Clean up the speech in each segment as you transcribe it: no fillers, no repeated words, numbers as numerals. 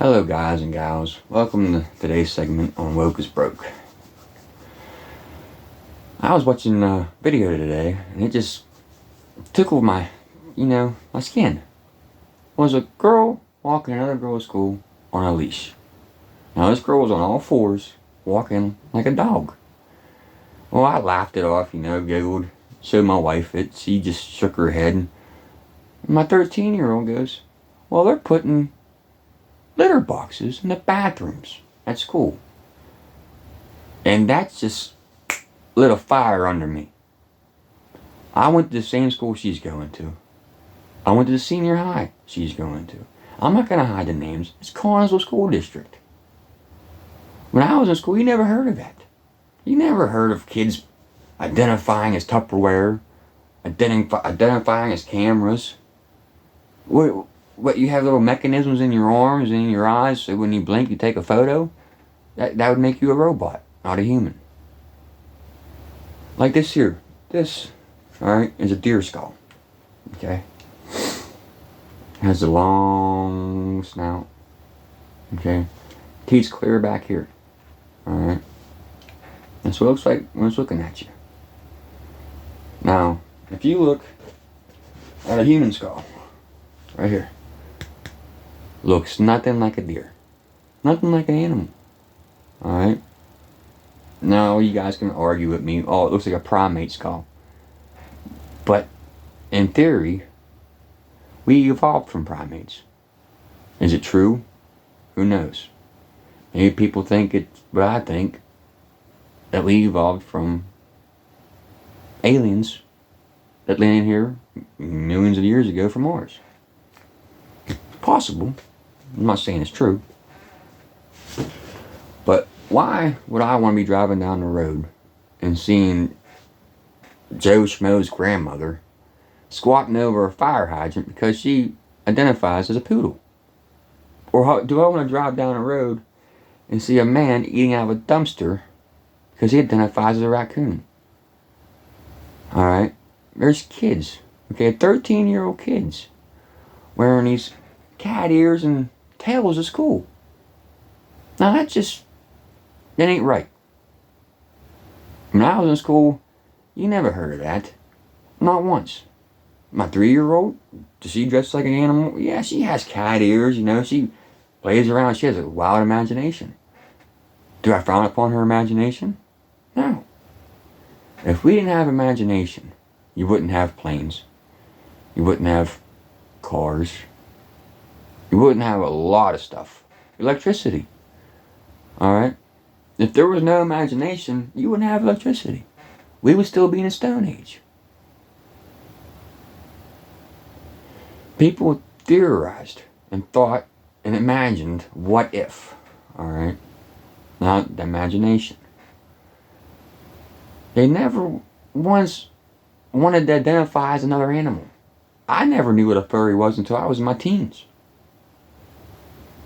Hello guys and gals, welcome to today's segment on Woke is Broke. I was watching a video today and it just tickled my skin. It was a girl walking another girl to school on a leash. Now this girl was on all fours, walking like a dog. Well, I laughed it off, giggled, showed my wife it. She just shook her head. And my 13-year-old goes, well, they're putting litter boxes in the bathrooms at school. And that's just lit a fire under me. I went to the same school she's going to. I went to the senior high she's going to. I'm not going to hide the names. It's Connellsville School District. When I was in school, you never heard of that. You never heard of kids identifying as Tupperware, identifying as cameras. What, you have little mechanisms in your arms and in your eyes so when you blink you take a photo? That would make you a robot, not a human. Like this here. This, alright, is a deer skull. Okay? Has a long snout. Okay? Teeth's clear back here. Alright? That's what it looks like when it's looking at you. Now, if you look at a human skull, right here, looks nothing like a deer. Nothing like an animal. Alright? Now you guys can argue with me, oh, it looks like a primate skull. But in theory, we evolved from primates. Is it true? Who knows? Maybe people think it's what I think, that we evolved from aliens that landed here millions of years ago from Mars. Possible. I'm not saying it's true. But why would I want to be driving down the road and seeing Joe Schmo's grandmother squatting over a fire hydrant because she identifies as a poodle? Or do I want to drive down the road and see a man eating out of a dumpster because he identifies as a raccoon? Alright? There's kids. Okay, 13-year-old kids wearing these cat ears and tails to school. Now that ain't right. When I was in school, you never heard of that. Not once. My 3-year-old, does she dress like an animal? Yeah, she has cat ears, she plays around, she has a wild imagination. Do I frown upon her imagination? No. If we didn't have imagination, you wouldn't have planes. You wouldn't have cars. You wouldn't have a lot of stuff. Electricity. Alright? If there was no imagination, you wouldn't have electricity. We would still be in a Stone Age. People theorized and thought and imagined what if. Alright? Now, the imagination. They never once wanted to identify as another animal. I never knew what a furry was until I was in my teens.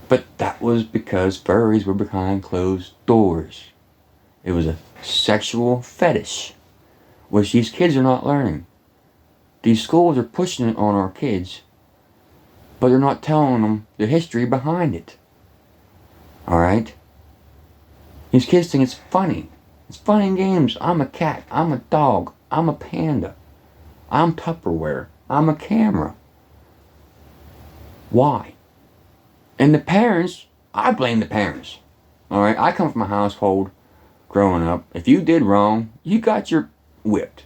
But that was because furries were behind closed doors. It was a sexual fetish, which these kids are not learning. These schools are pushing it on our kids, but they're not telling them the history behind it. Alright? These kids think it's funny. It's fun in games. I'm a cat. I'm a dog. I'm a panda. I'm Tupperware. I'm a camera. Why? And the parents, I blame the parents. Alright, I come from a household growing up. If you did wrong, you got your whipped.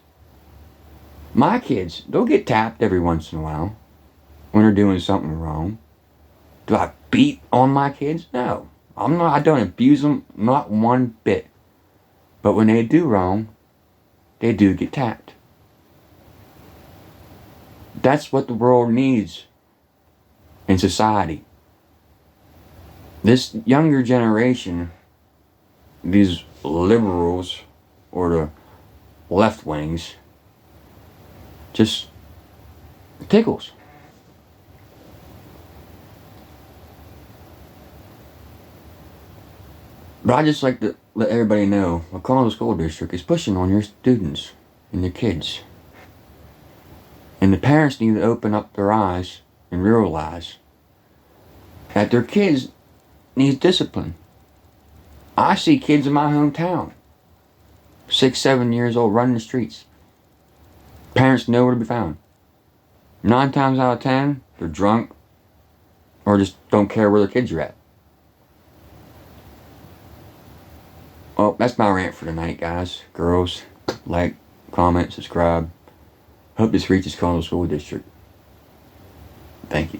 My kids, they'll get tapped every once in a while when they're doing something wrong. Do I beat on my kids? No. I don't abuse them, not one bit. But when they do wrong, they do get tapped. That's what the world needs in society. This younger generation, these liberals or the left wings, just tickles. But I just like to let everybody know the Connellsville School District is pushing on your students and your kids. And the parents need to open up their eyes and realize that their kids needs discipline. I see kids in my hometown, 6, 7 years old, running the streets. Parents nowhere to be found. 9 times out of 10, they're drunk or just don't care where their kids are at. Well, that's my rant for tonight, guys, girls. Like, comment, subscribe. Hope this reaches Connellsville School District. Thank you.